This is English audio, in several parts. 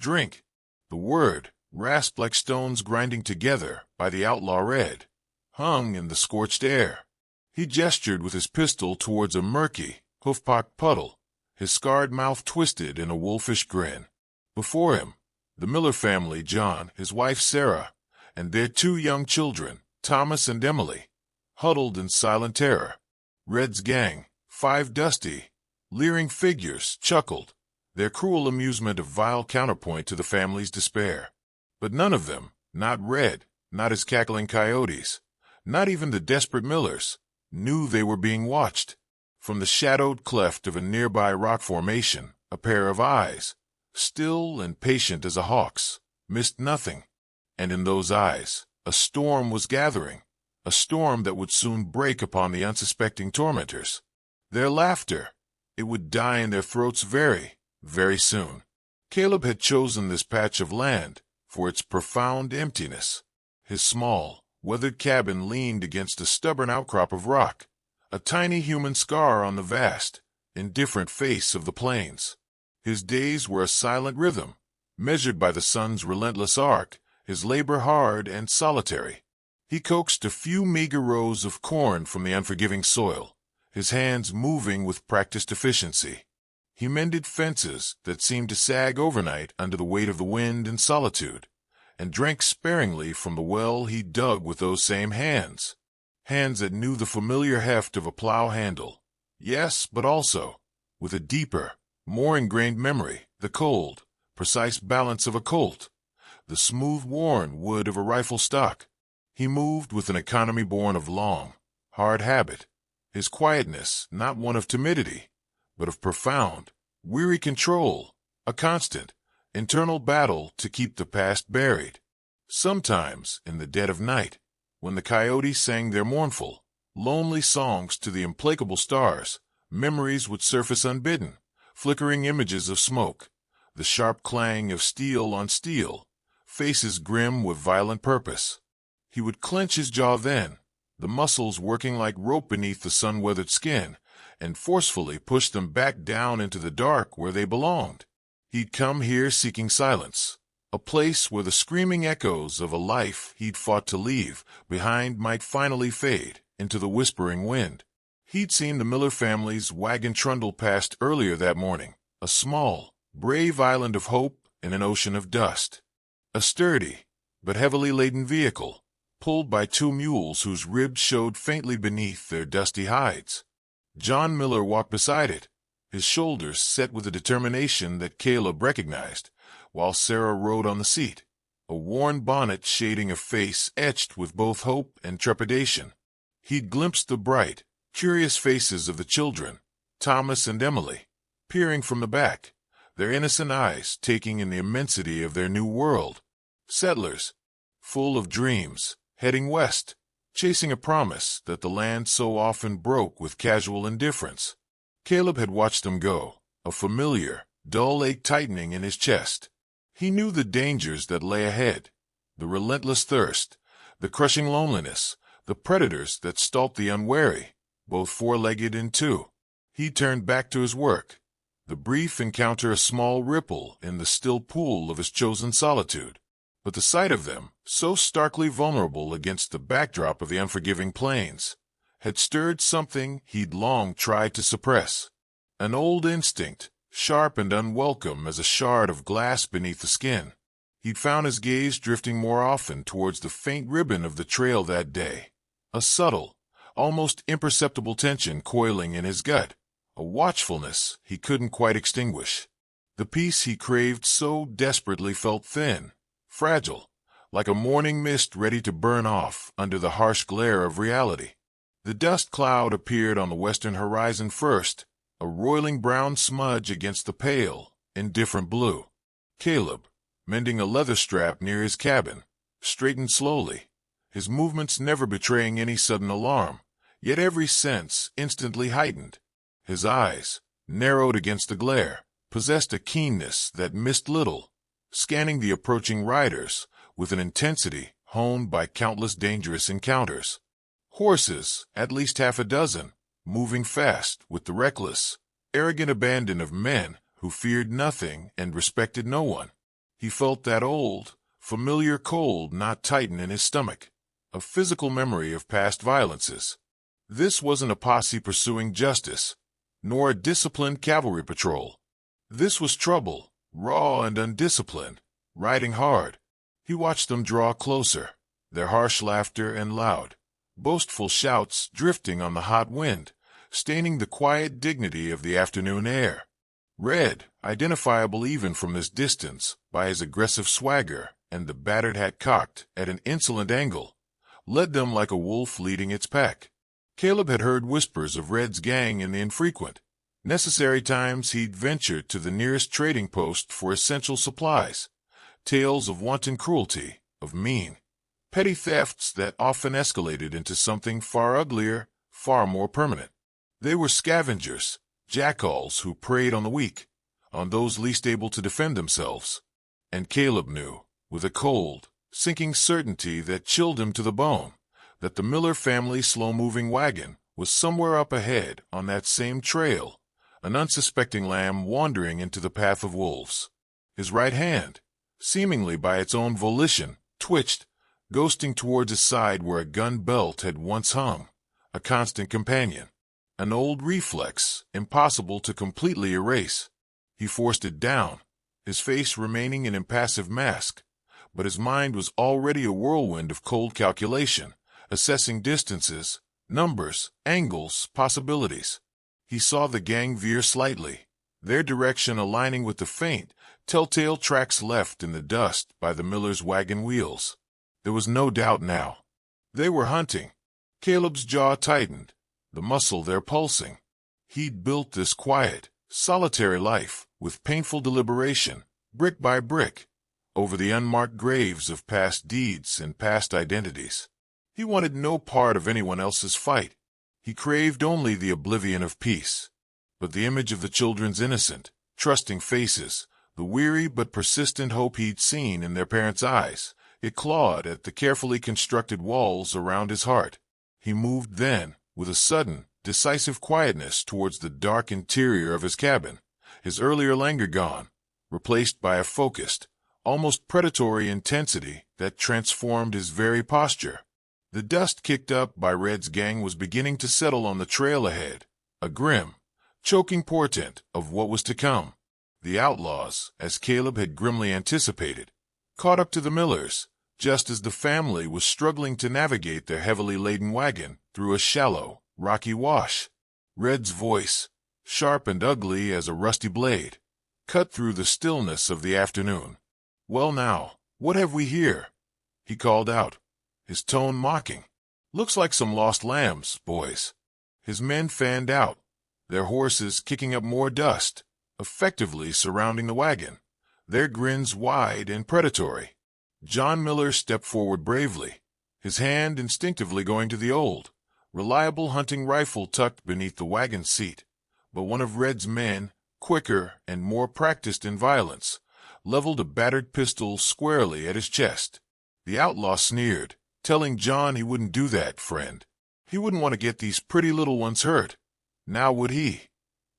Drink. The word, rasped like stones grinding together by the outlaw read, hung in the scorched air. He gestured with his pistol towards a murky, hoof-pocked puddle, his scarred mouth twisted in a wolfish grin. Before him, the Miller family, John, his wife Sarah, and their 2 young children, Thomas and Emily, huddled in silent terror. Red's gang, 5 dusty, leering figures, chuckled, their cruel amusement a vile counterpoint to the family's despair. But none of them, not Red, not his cackling coyotes, not even the desperate Millers, knew they were being watched. From the shadowed cleft of a nearby rock formation, a pair of eyes, still and patient as a hawk's, missed nothing. And in those eyes, a storm was gathering, a storm that would soon break upon the unsuspecting tormentors. Their laughter, it would die in their throats very, very soon. Caleb had chosen this patch of land for its profound emptiness. His small, weathered cabin leaned against a stubborn outcrop of rock, a tiny human scar on the vast, indifferent face of the plains. His days were a silent rhythm, measured by the sun's relentless arc, his labor hard and solitary. He coaxed a few meager rows of corn from the unforgiving soil, his hands moving with practiced efficiency. He mended fences that seemed to sag overnight under the weight of the wind and solitude, and drank sparingly from the well he dug with those same hands. Hands that knew the familiar heft of a plow handle. Yes, but also, with a deeper, more ingrained memory, the cold, precise balance of a Colt, the smooth worn wood of a rifle stock. He moved with an economy born of long, hard habit, his quietness not one of timidity, but of profound, weary control, a constant, internal battle to keep the past buried. Sometimes, in the dead of night, when the coyotes sang their mournful, lonely songs to the implacable stars, memories would surface unbidden, flickering images of smoke, the sharp clang of steel on steel, faces grim with violent purpose. He would clench his jaw then, the muscles working like rope beneath the sun-weathered skin, and forcefully push them back down into the dark where they belonged. He'd come here seeking silence, a place where the screaming echoes of a life he'd fought to leave behind might finally fade into the whispering wind. He'd seen the Miller family's wagon trundle past earlier that morning, a small, brave island of hope in an ocean of dust. A sturdy, but heavily laden vehicle, pulled by 2 mules whose ribs showed faintly beneath their dusty hides. John Miller walked beside it, his shoulders set with a determination that Caleb recognized, while Sarah rode on the seat, a worn bonnet shading a face etched with both hope and trepidation. He'd glimpsed the bright, curious faces of the children, Thomas and Emily, peering from the back, their innocent eyes taking in the immensity of their new world. Settlers, full of dreams, heading west, chasing a promise that the land so often broke with casual indifference. Caleb had watched them go, a familiar, dull ache tightening in his chest. He knew the dangers that lay ahead, the relentless thirst, the crushing loneliness, the predators that stalked the unwary, both four-legged and 2. He turned back to his work, the brief encounter a small ripple in the still pool of his chosen solitude. But the sight of them, so starkly vulnerable against the backdrop of the unforgiving plains, had stirred something he'd long tried to suppress. An old instinct, sharp and unwelcome as a shard of glass beneath the skin. He'd found his gaze drifting more often towards the faint ribbon of the trail that day, a subtle, almost imperceptible tension coiling in his gut, a watchfulness he couldn't quite extinguish. The peace he craved so desperately felt thin, fragile, like a morning mist ready to burn off under the harsh glare of reality. The dust cloud appeared on the western horizon first, a roiling brown smudge against the pale, indifferent blue. Caleb, mending a leather strap near his cabin, straightened slowly, his movements never betraying any sudden alarm, yet every sense instantly heightened. His eyes, narrowed against the glare, possessed a keenness that missed little, scanning the approaching riders with an intensity honed by countless dangerous encounters. Horses, at least half a dozen, moving fast with the reckless, arrogant abandon of men who feared nothing and respected no one. He felt that old, familiar cold knot tighten in his stomach, a physical memory of past violences. This wasn't a posse pursuing justice, nor a disciplined cavalry patrol. This was trouble, raw and undisciplined, riding hard. He watched them draw closer, their harsh laughter and loud, boastful shouts drifting on the hot wind, staining the quiet dignity of the afternoon air. Red, identifiable even from this distance by his aggressive swagger and the battered hat cocked at an insolent angle, led them like a wolf leading its pack. Caleb had heard whispers of Red's gang in the infrequent, necessary times he'd ventured to the nearest trading post for essential supplies, tales of wanton cruelty, of mean, petty thefts that often escalated into something far uglier, far more permanent. They were scavengers, jackals who preyed on the weak, on those least able to defend themselves. And Caleb knew, with a cold, sinking certainty that chilled him to the bone, that the Miller family slow-moving wagon was somewhere up ahead on that same trail, an unsuspecting lamb wandering into the path of wolves. His right hand, seemingly by its own volition, twitched, ghosting towards his side where a gun belt had once hung, a constant companion. An old reflex, impossible to completely erase. He forced it down, his face remaining an impassive mask, but his mind was already a whirlwind of cold calculation, assessing distances, numbers, angles, possibilities. He saw the gang veer slightly, their direction aligning with the faint, telltale tracks left in the dust by the miller's wagon wheels. There was no doubt now. They were hunting. Caleb's jaw tightened, the muscle there pulsing. He'd built this quiet, solitary life with painful deliberation, brick by brick, over the unmarked graves of past deeds and past identities. He wanted no part of anyone else's fight. He craved only the oblivion of peace. But the image of the children's innocent, trusting faces, the weary but persistent hope he'd seen in their parents' eyes, it clawed at the carefully constructed walls around his heart. He moved then, with a sudden, decisive quietness towards the dark interior of his cabin, his earlier languor gone, replaced by a focused, almost predatory intensity that transformed his very posture. The dust kicked up by Red's gang was beginning to settle on the trail ahead, a grim, choking portent of what was to come. The outlaws, as Caleb had grimly anticipated, caught up to the Millers, just as the family was struggling to navigate their heavily laden wagon through a shallow, rocky wash. Red's voice, sharp and ugly as a rusty blade, cut through the stillness of the afternoon. "Well now, what have we here?" he called out, his tone mocking. "Looks like some lost lambs, boys." His men fanned out, their horses kicking up more dust, effectively surrounding the wagon, their grins wide and predatory. John Miller stepped forward bravely, his hand instinctively going to the old, reliable hunting rifle tucked beneath the wagon seat. But one of Red's men, quicker and more practiced in violence, leveled a battered pistol squarely at his chest. The outlaw sneered, telling John he wouldn't do that, friend. He wouldn't want to get these pretty little ones hurt. Now would he?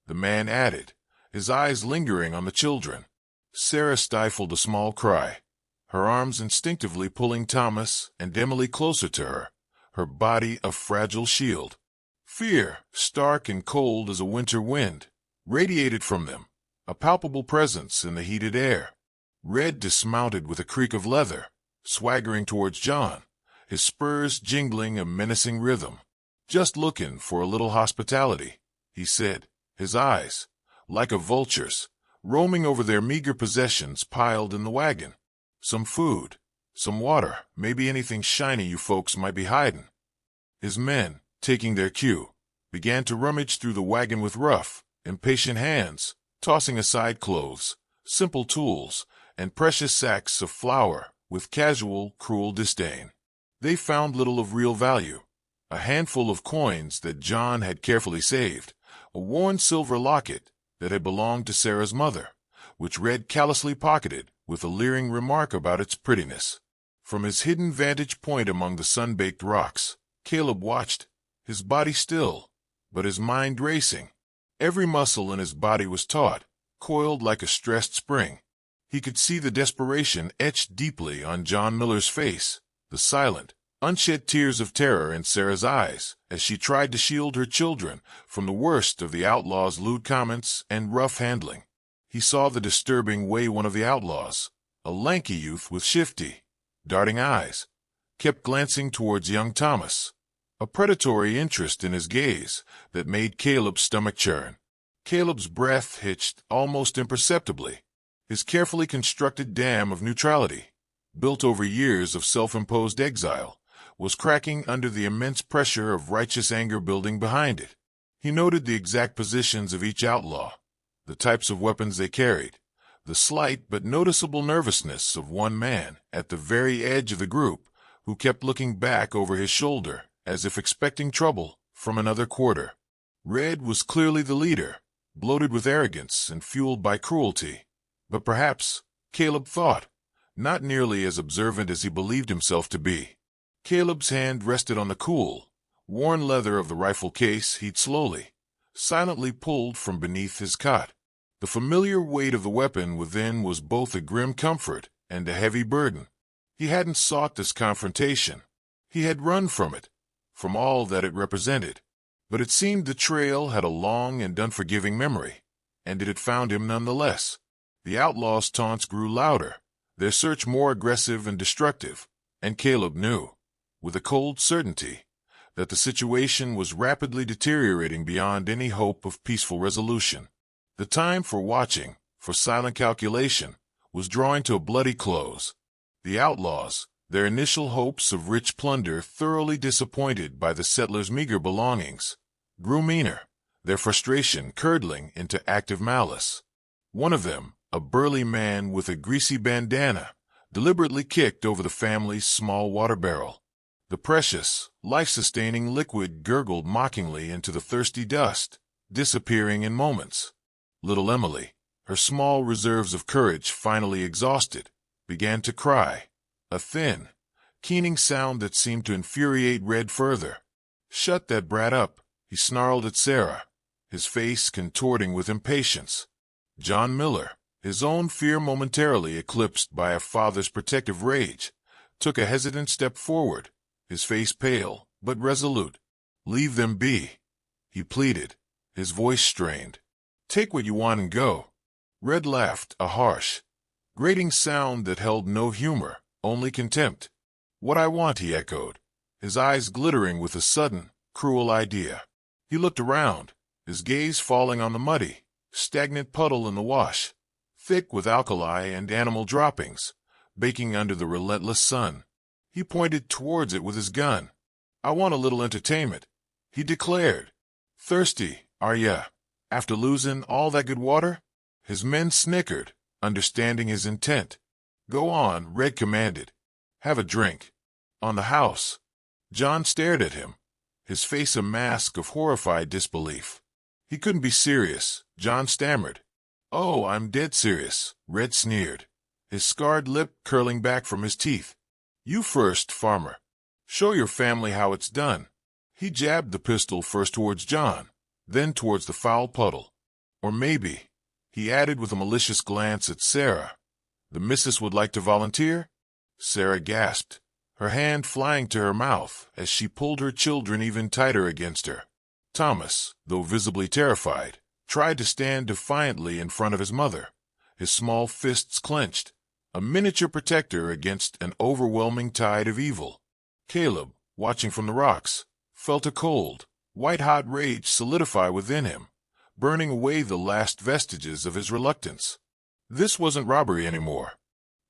The man added, his eyes lingering on the children. Sarah stifled a small cry, her arms instinctively pulling Thomas and Emily closer to her body a fragile shield. Fear, stark and cold as a winter wind, radiated from them, a palpable presence in the heated air. Red dismounted with a creak of leather, swaggering towards John, his spurs jingling a menacing rhythm. "Just looking for a little hospitality," he said, his eyes, like a vulture's, roaming over their meager possessions piled in the wagon. "Some food, some water, maybe anything shiny you folks might be hiding." His men, taking their cue, began to rummage through the wagon with rough, impatient hands, tossing aside clothes, simple tools, and precious sacks of flour with casual, cruel disdain. They found little of real value. A handful of coins that John had carefully saved, a worn silver locket that had belonged to Sarah's mother, which Red callously pocketed with a leering remark about its prettiness. From his hidden vantage point among the sun-baked rocks, Caleb watched, his body still, but his mind racing. Every muscle in his body was taut, coiled like a stressed spring. He could see the desperation etched deeply on John Miller's face, the silent, unshed tears of terror in Sarah's eyes as she tried to shield her children from the worst of the outlaw's lewd comments and rough handling. He saw the disturbing way one of the outlaws, a lanky youth with shifty, darting eyes, kept glancing towards young Thomas, a predatory interest in his gaze that made Caleb's stomach churn. Caleb's breath hitched almost imperceptibly. His carefully constructed dam of neutrality, built over years of self-imposed exile, was cracking under the immense pressure of righteous anger building behind it. He noted the exact positions of each outlaw, the types of weapons they carried, the slight but noticeable nervousness of one man at the very edge of the group who kept looking back over his shoulder as if expecting trouble from another quarter. Red was clearly the leader, bloated with arrogance and fueled by cruelty, but perhaps, Caleb thought, not nearly as observant as he believed himself to be. Caleb's hand rested on the cool, worn leather of the rifle case he'd slowly, silently pulled from beneath his cot. The familiar weight of the weapon within was both a grim comfort and a heavy burden. He hadn't sought this confrontation. He had run from it, from all that it represented. But it seemed the trail had a long and unforgiving memory, and it had found him nonetheless. The outlaws' taunts grew louder, their search more aggressive and destructive, and Caleb knew, with a cold certainty, that the situation was rapidly deteriorating beyond any hope of peaceful resolution. The time for watching, for silent calculation, was drawing to a bloody close. The outlaws, their initial hopes of rich plunder thoroughly disappointed by the settlers' meager belongings, grew meaner, their frustration curdling into active malice. One of them, a burly man with a greasy bandana, deliberately kicked over the family's small water barrel. The precious, life-sustaining liquid gurgled mockingly into the thirsty dust, disappearing in moments. Little Emily, her small reserves of courage finally exhausted, began to cry, a thin, keening sound that seemed to infuriate Red further. "Shut that brat up," he snarled at Sarah, his face contorting with impatience. John Miller, his own fear momentarily eclipsed by a father's protective rage, took a hesitant step forward, his face pale but resolute. "Leave them be," he pleaded, his voice strained. "Take what you want and go." Red laughed, a harsh, grating sound that held no humor, only contempt. "What I want," he echoed, his eyes glittering with a sudden, cruel idea. He looked around, his gaze falling on the muddy, stagnant puddle in the wash, thick with alkali and animal droppings, baking under the relentless sun. He pointed towards it with his gun. "I want a little entertainment," he declared. "Thirsty, are ya, after losing all that good water?" His men snickered, understanding his intent. "Go on," Red commanded. "Have a drink." "On the house." John stared at him, his face a mask of horrified disbelief. He couldn't be serious, John stammered. "Oh, I'm dead serious," Red sneered, his scarred lip curling back from his teeth. "You first, farmer. Show your family how it's done." He jabbed the pistol first towards John, then towards the foul puddle. "Or maybe," he added with a malicious glance at Sarah, "the missus would like to volunteer?" Sarah gasped, her hand flying to her mouth as she pulled her children even tighter against her. Thomas, though visibly terrified, tried to stand defiantly in front of his mother, his small fists clenched, a miniature protector against an overwhelming tide of evil. Caleb, watching from the rocks, felt a cold, white-hot rage solidify within him, burning away the last vestiges of his reluctance. This wasn't robbery anymore.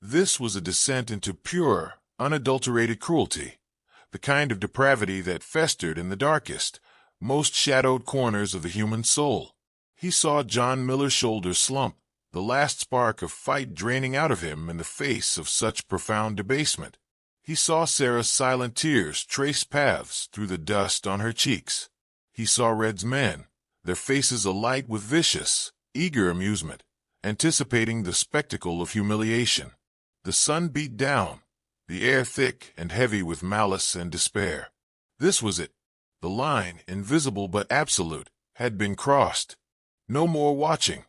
This was a descent into pure, unadulterated cruelty, the kind of depravity that festered in the darkest, most shadowed corners of the human soul. He saw John Miller's shoulders slump, the last spark of fight draining out of him in the face of such profound debasement. He saw Sarah's silent tears trace paths through the dust on her cheeks. He saw Red's men, their faces alight with vicious, eager amusement, anticipating the spectacle of humiliation. The sun beat down, the air thick and heavy with malice and despair. This was it. The line, invisible but absolute, had been crossed. No more watching.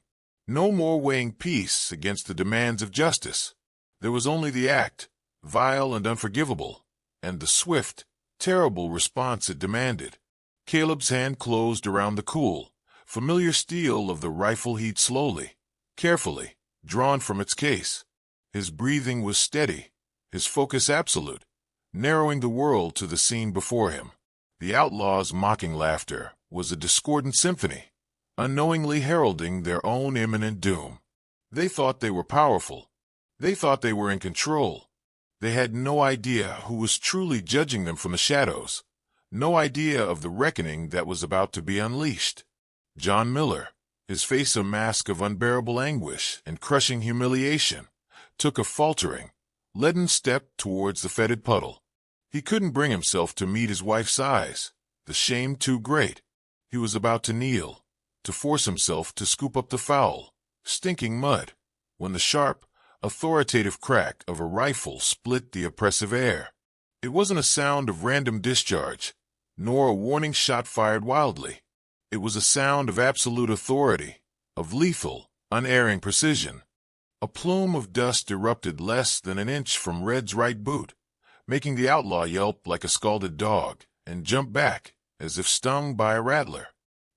No more weighing peace against the demands of justice. There was only the act, vile and unforgivable, and the swift, terrible response it demanded. Caleb's hand closed around the cool, familiar steel of the rifle he'd slowly, carefully, drawn from its case. His breathing was steady, his focus absolute, narrowing the world to the scene before him. The outlaw's mocking laughter was a discordant symphony, unknowingly heralding their own imminent doom. They thought they were powerful. They thought they were in control. They had no idea who was truly judging them from the shadows, no idea of the reckoning that was about to be unleashed. John Miller, his face a mask of unbearable anguish and crushing humiliation, took a faltering, leaden step towards the fetid puddle. He couldn't bring himself to meet his wife's eyes, the shame too great. He was about to kneel, to force himself to scoop up the foul, stinking mud, when the sharp, authoritative crack of a rifle split the oppressive air. It wasn't a sound of random discharge, nor a warning shot fired wildly. It was a sound of absolute authority, of lethal, unerring precision. A plume of dust erupted less than an inch from Red's right boot, making the outlaw yelp like a scalded dog and jump back as if stung by a rattler.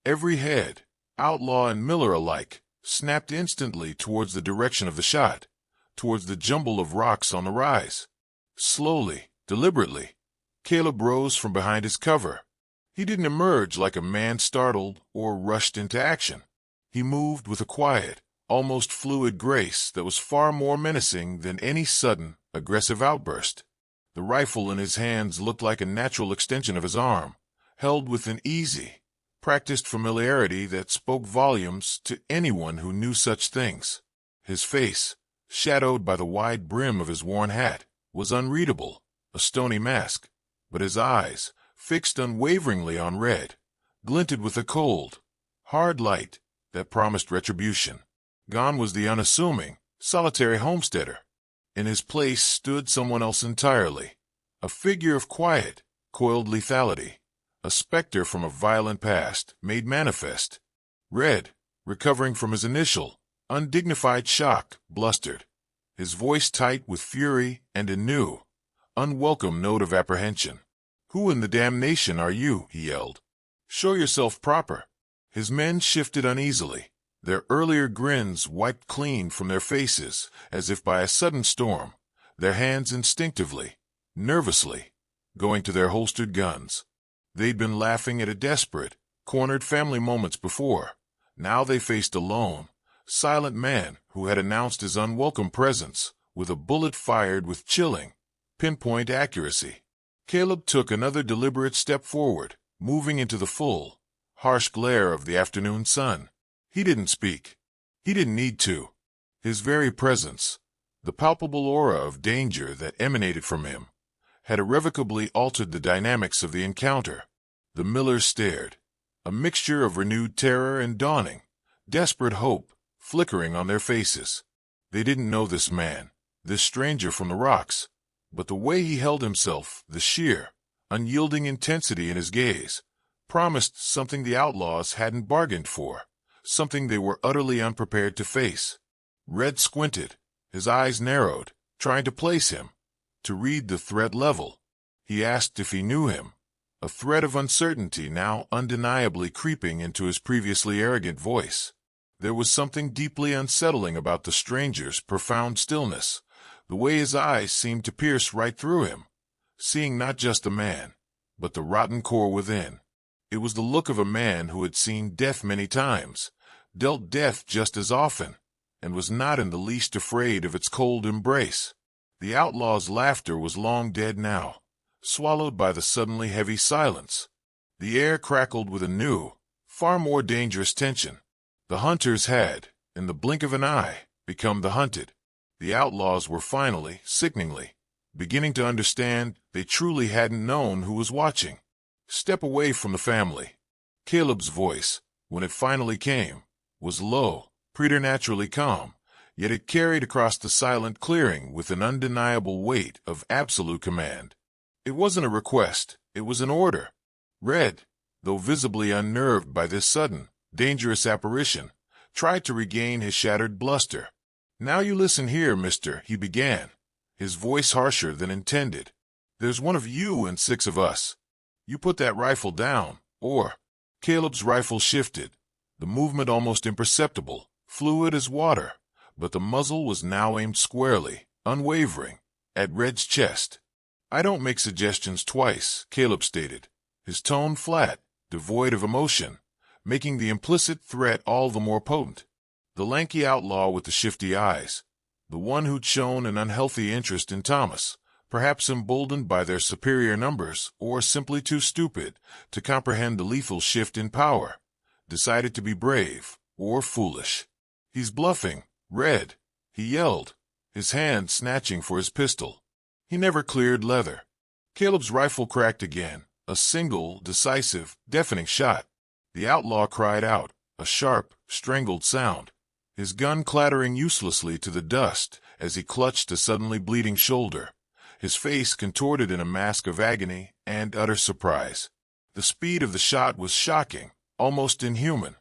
Every head, outlaw and Miller alike, snapped instantly towards the direction of the shot, towards the jumble of rocks on the rise. Slowly, deliberately, Caleb rose from behind his cover. He didn't emerge like a man startled or rushed into action. He moved with a quiet, almost fluid grace that was far more menacing than any sudden, aggressive outburst. The rifle in his hands looked like a natural extension of his arm, held with an easy, practiced familiarity that spoke volumes to anyone who knew such things. His face, shadowed by the wide brim of his worn hat, was unreadable, a stony mask, but his eyes, fixed unwaveringly on Red, glinted with a cold, hard light that promised retribution. Gone was the unassuming, solitary homesteader. In his place stood someone else entirely, a figure of quiet, coiled lethality, a specter from a violent past made manifest. Red, recovering from his initial, undignified shock, blustered, his voice tight with fury and a new, unwelcome note of apprehension. "Who in the damnation are you?" he yelled. "Show yourself proper." His men shifted uneasily, their earlier grins wiped clean from their faces as if by a sudden storm, their hands instinctively, nervously, going to their holstered guns. They'd been laughing at a desperate, cornered family moments before. Now they faced a lone, silent man who had announced his unwelcome presence with a bullet fired with chilling, pinpoint accuracy. Caleb took another deliberate step forward, moving into the full, harsh glare of the afternoon sun. He didn't speak. He didn't need to. His very presence, the palpable aura of danger that emanated from him, had irrevocably altered the dynamics of the encounter. The Millers stared, a mixture of renewed terror and dawning, desperate hope flickering on their faces. They didn't know this man, this stranger from the rocks, but the way he held himself, the sheer, unyielding intensity in his gaze, promised something the outlaws hadn't bargained for, something they were utterly unprepared to face. Red squinted, his eyes narrowed, trying to place him, to read the threat level. He asked if he knew him, a thread of uncertainty now undeniably creeping into his previously arrogant voice. There was something deeply unsettling about the stranger's profound stillness, the way his eyes seemed to pierce right through him, seeing not just a man, but the rotten core within. It was the look of a man who had seen death many times, dealt death just as often, and was not in the least afraid of its cold embrace. The outlaw's laughter was long dead now, swallowed by the suddenly heavy silence. The air crackled with a new, far more dangerous tension. The hunters had, in the blink of an eye, become the hunted. The outlaws were finally, sickeningly, beginning to understand they truly hadn't known who was watching. "Step away from the family." Caleb's voice, when it finally came, was low, preternaturally calm, yet it carried across the silent clearing with an undeniable weight of absolute command. It wasn't a request, it was an order. Red, though visibly unnerved by this sudden, dangerous apparition, tried to regain his shattered bluster. "Now you listen here, mister," he began, his voice harsher than intended. "There's one of you and 6 of us. You put that rifle down, or—" Caleb's rifle shifted, the movement almost imperceptible, fluid as water, but the muzzle was now aimed squarely, unwavering, at Red's chest. "I don't make suggestions twice," Caleb stated, his tone flat, devoid of emotion, making the implicit threat all the more potent. The lanky outlaw with the shifty eyes, the one who'd shown an unhealthy interest in Thomas, perhaps emboldened by their superior numbers or simply too stupid to comprehend the lethal shift in power, decided to be brave or foolish. "He's bluffing, Red," he yelled, his hand snatching for his pistol. He never cleared leather. Caleb's rifle cracked again, a single, decisive, deafening shot. The outlaw cried out, a sharp, strangled sound, his gun clattering uselessly to the dust as he clutched a suddenly bleeding shoulder, his face contorted in a mask of agony and utter surprise. The speed of the shot was shocking, almost inhuman.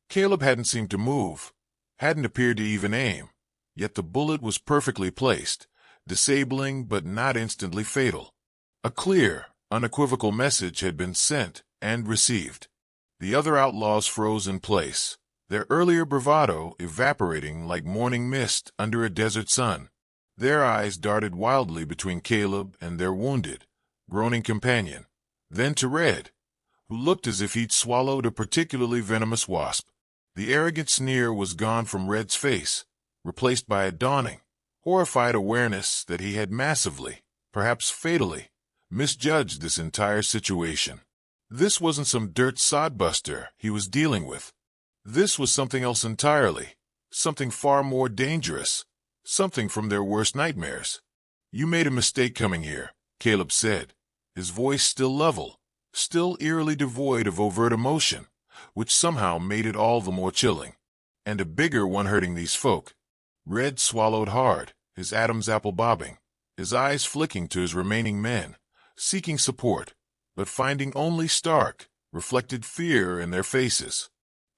Caleb hadn't seemed to move, hadn't appeared to even aim, yet the bullet was perfectly placed, disabling but not instantly fatal. A clear, unequivocal message had been sent and received. The other outlaws froze in place, their earlier bravado evaporating like morning mist under a desert sun. Their eyes darted wildly between Caleb and their wounded, groaning companion, then to Red, who looked as if he'd swallowed a particularly venomous wasp. The arrogant sneer was gone from Red's face, replaced by a dawning, horrified awareness that he had massively, perhaps fatally, misjudged this entire situation. This wasn't some dirt sodbuster he was dealing with. This was something else entirely, something far more dangerous, something from their worst nightmares. "You made a mistake coming here," Caleb said, his voice still level, still eerily devoid of overt emotion, which somehow made it all the more chilling. "And a bigger one hurting these folk." Red swallowed hard, his Adam's apple bobbing, his eyes flicking to his remaining men, seeking support, but finding only stark, reflected fear in their faces.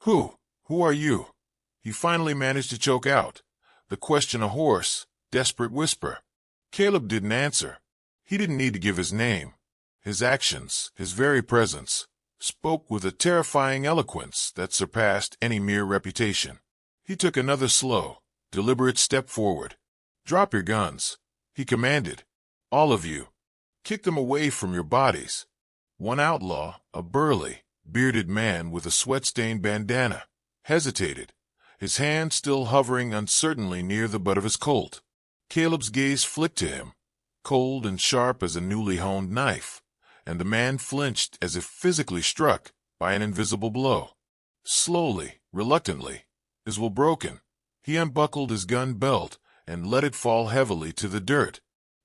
Who are you?" he finally managed to choke out, the question a hoarse, desperate whisper. Caleb didn't answer. He didn't need to give his name. His actions, his very presence, spoke with a terrifying eloquence that surpassed any mere reputation. He took another slow, deliberate step forward. "Drop your guns," he commanded. "All of you. Kick them away from your bodies." One outlaw, a burly, bearded man with a sweat-stained bandana, hesitated, his hand still hovering uncertainly near the butt of his Colt. Caleb's gaze flicked to him, cold and sharp as a newly honed knife, and the man flinched as if physically struck by an invisible blow. Slowly, reluctantly, his will broken, he unbuckled his gun belt and let it fall heavily to the dirt.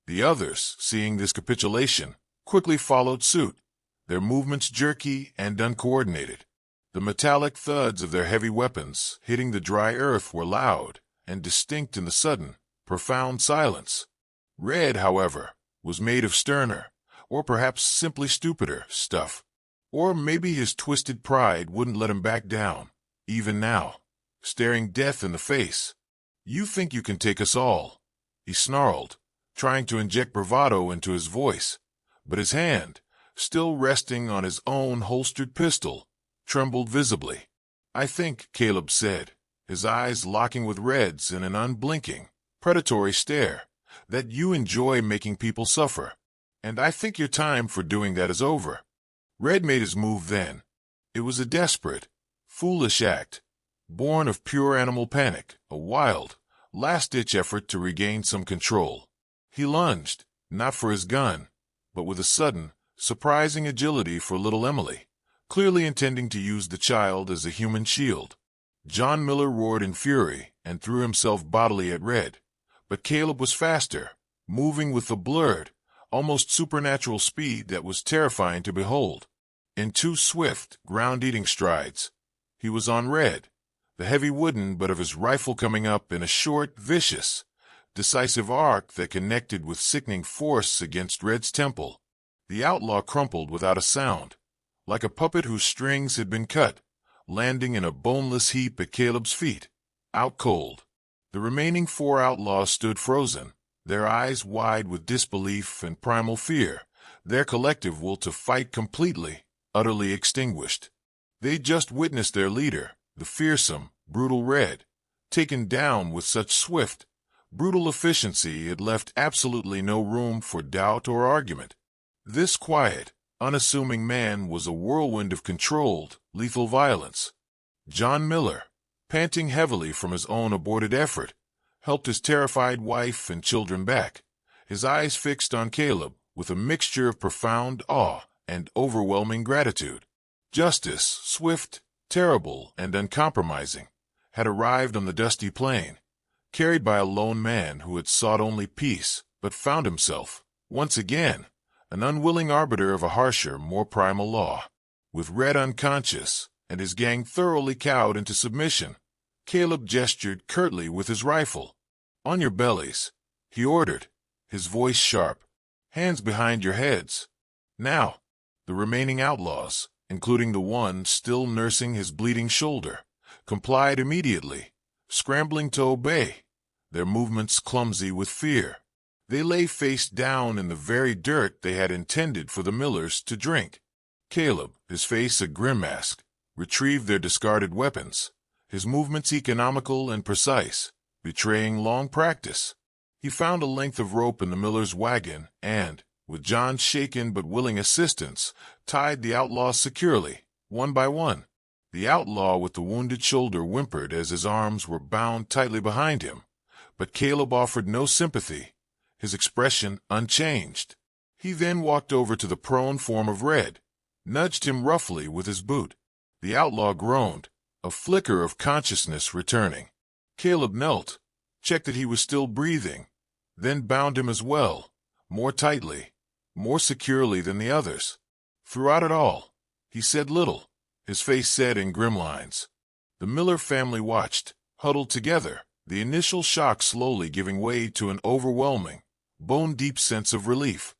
The others, seeing this capitulation, quickly followed suit, their movements jerky and uncoordinated. The metallic thuds of their heavy weapons hitting the dry earth were loud and distinct in the sudden, profound silence. Red, however, was made of sterner, or perhaps simply stupider, stuff. Or maybe his twisted pride wouldn't let him back down, even now, staring death in the face. "You think you can take us all," he snarled, trying to inject bravado into his voice, but his hand, still resting on his own holstered pistol, trembled visibly. "I think," Caleb said, his eyes locking with Red's in an unblinking, predatory stare, "that you enjoy making people suffer. And I think your time for doing that is over." Red made his move then. It was a desperate, foolish act, born of pure animal panic, a wild, last-ditch effort to regain some control. He lunged, not for his gun, but with a sudden, surprising agility for little Emily, clearly intending to use the child as a human shield. John Miller roared in fury and threw himself bodily at Red, but Caleb was faster, moving with a blurred, almost supernatural speed that was terrifying to behold. In 2 swift, ground-eating strides, he was on Red, the heavy wooden butt of his rifle coming up in a short, vicious, decisive arc that connected with sickening force against Red's temple. The outlaw crumpled without a sound, like a puppet whose strings had been cut, landing in a boneless heap at Caleb's feet, out cold. The remaining 4 outlaws stood frozen, their eyes wide with disbelief and primal fear, their collective will to fight completely, utterly extinguished. They'd just witnessed their leader, the fearsome, brutal Red, taken down with such swift, brutal efficiency it left absolutely no room for doubt or argument. This quiet, unassuming man was a whirlwind of controlled, lethal violence. John Miller, panting heavily from his own aborted effort, helped his terrified wife and children back, his eyes fixed on Caleb with a mixture of profound awe and overwhelming gratitude. Justice, swift, terrible, and uncompromising, had arrived on the dusty plain, carried by a lone man who had sought only peace, but found himself, once again, an unwilling arbiter of a harsher, more primal law. With Red unconscious, and his gang thoroughly cowed into submission, Caleb gestured curtly with his rifle. "On your bellies," he ordered, his voice sharp. "Hands behind your heads." Now, the remaining outlaws, including the one still nursing his bleeding shoulder, complied immediately, scrambling to obey, their movements clumsy with fear. They lay face down in the very dirt they had intended for the Millers to drink. Caleb, his face a grim mask, retrieved their discarded weapons, his movements economical and precise, betraying long practice. He found a length of rope in the Miller's wagon and, with John's shaken but willing assistance, tied the outlaws securely, one by one. The outlaw with the wounded shoulder whimpered as his arms were bound tightly behind him, but Caleb offered no sympathy, his expression unchanged. He then walked over to the prone form of Red, nudged him roughly with his boot. The outlaw groaned, a flicker of consciousness returning. Caleb knelt, checked that he was still breathing, then bound him as well, more tightly, more securely than the others. Throughout it all, he said little, his face set in grim lines. The Miller family watched, huddled together, the initial shock slowly giving way to an overwhelming, bone-deep sense of relief.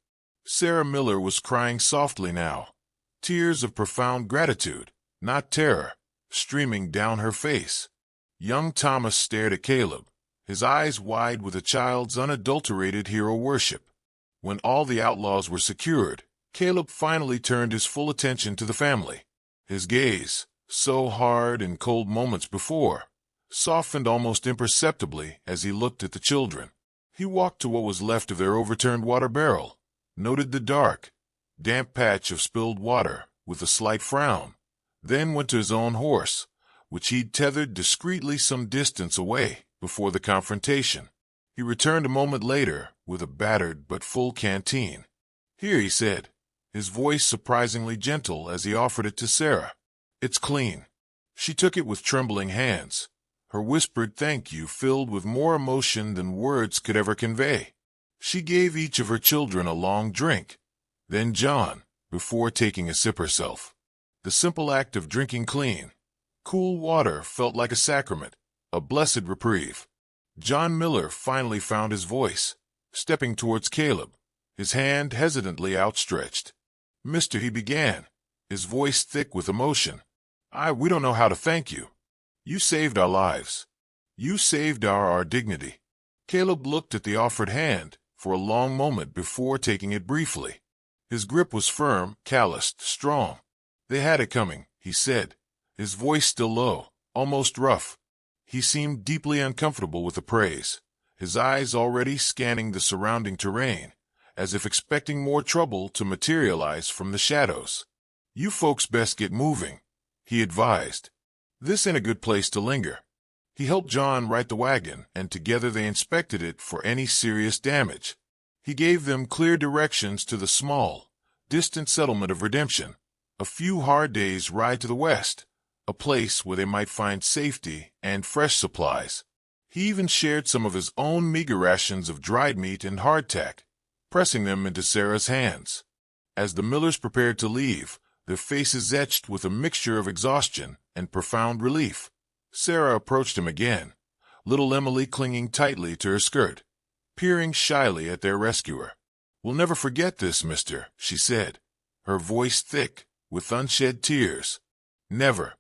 Sarah Miller was crying softly now, tears of profound gratitude, not terror, streaming down her face. Young Thomas stared at Caleb, his eyes wide with a child's unadulterated hero worship. When all the outlaws were secured, Caleb finally turned his full attention to the family. His gaze, so hard in cold moments before, softened almost imperceptibly as he looked at the children. He walked to what was left of their overturned water barrel, noted the dark, damp patch of spilled water with a slight frown, then went to his own horse, which he'd tethered discreetly some distance away before the confrontation. He returned a moment later with a battered but full canteen. "Here," he said, his voice surprisingly gentle as he offered it to Sarah. "It's clean." She took it with trembling hands, her whispered thank you filled with more emotion than words could ever convey. She gave each of her children a long drink, then John, before taking a sip herself. The simple act of drinking clean, cool water felt like a sacrament, a blessed reprieve. John Miller finally found his voice, stepping towards Caleb, his hand hesitantly outstretched. "Mister," he began, his voice thick with emotion, we don't know how to thank you. You saved our lives. You saved our dignity." Caleb looked at the offered hand for a long moment before taking it briefly. His grip was firm, calloused, strong. "They had it coming," he said, his voice still low, almost rough. He seemed deeply uncomfortable with the praise, his eyes already scanning the surrounding terrain, as if expecting more trouble to materialize from the shadows. "You folks best get moving," he advised. "This ain't a good place to linger." He helped John right the wagon, and together they inspected it for any serious damage. He gave them clear directions to the small, distant settlement of Redemption, a few hard days' ride to the west, a place where they might find safety and fresh supplies. He even shared some of his own meager rations of dried meat and hardtack, pressing them into Sarah's hands. As the Millers prepared to leave, their faces etched with a mixture of exhaustion and profound relief, Sarah approached him again, little Emily clinging tightly to her skirt, peering shyly at their rescuer. "We'll never forget this, mister," she said, her voice thick with unshed tears. "Never."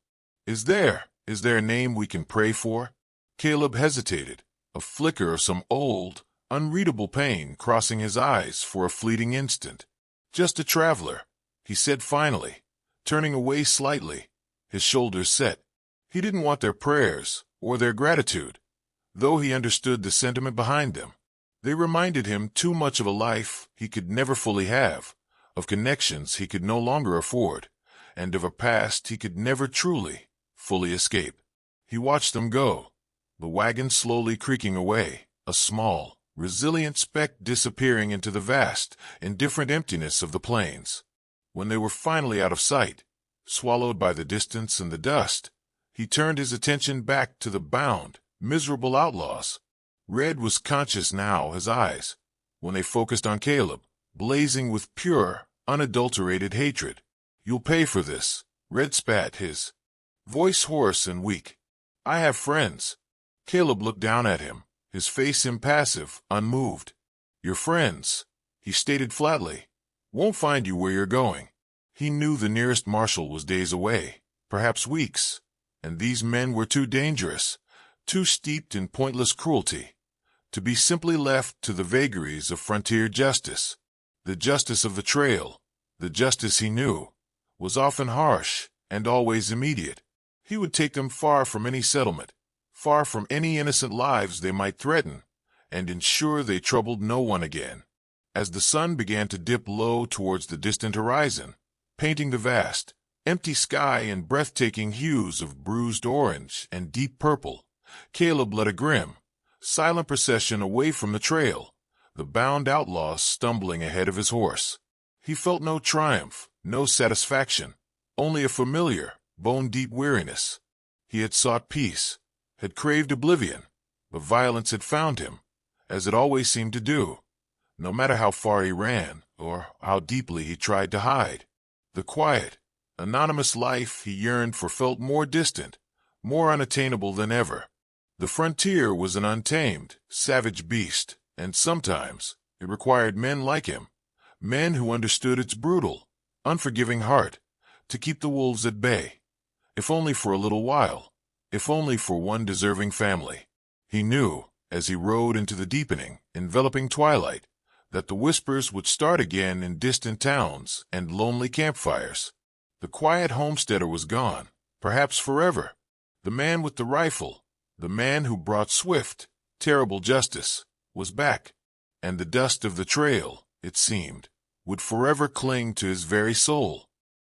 Is there a name we can pray for? Caleb hesitated, a flicker of some old, unreadable pain crossing his eyes for a fleeting instant. Just a traveler, he said finally, turning away slightly, his shoulders set. He didn't want their prayers or their gratitude, though he understood the sentiment behind them. They reminded him too much of a life he could never fully have, of connections he could no longer afford, and of a past he could never fully escape. He watched them go, the wagon slowly creaking away, a small, resilient speck disappearing into the vast, indifferent emptiness of the plains. When they were finally out of sight, swallowed by the distance and the dust, he turned his attention back to the bound, miserable outlaws. Red was conscious now, his eyes, when they focused on Caleb, blazing with pure, unadulterated hatred. "You'll pay for this," Red spat, his voice hoarse and weak. "I have friends." Caleb looked down at him, his face impassive, unmoved. "Your friends," he stated flatly, "won't find you where you're going." He knew the nearest marshal was days away, perhaps weeks, and these men were too dangerous, too steeped in pointless cruelty, to be simply left to the vagaries of frontier justice. The justice of the trail, the justice he knew, was often harsh and always immediate. He would take them far from any settlement, far from any innocent lives they might threaten, and ensure they troubled no one again. As the sun began to dip low towards the distant horizon, painting the vast, empty sky in breathtaking hues of bruised orange and deep purple, Caleb led a grim, silent procession away from the trail, the bound outlaw stumbling ahead of his horse. He felt no triumph, no satisfaction, only a familiar, bone-deep weariness. He had sought peace, had craved oblivion, but violence had found him, as it always seemed to do, no matter how far he ran or how deeply he tried to hide. The quiet, anonymous life he yearned for felt more distant, more unattainable than ever. The frontier was an untamed, savage beast, and sometimes it required men like him, men who understood its brutal, unforgiving heart, to keep the wolves at bay, if only for a little while, if only for one deserving family. He knew, as he rode into the deepening, enveloping twilight, that the whispers would start again in distant towns and lonely campfires. The quiet homesteader was gone, perhaps forever. The man with the rifle, the man who brought swift, terrible justice, was back, and the dust of the trail, it seemed, would forever cling to his very soul.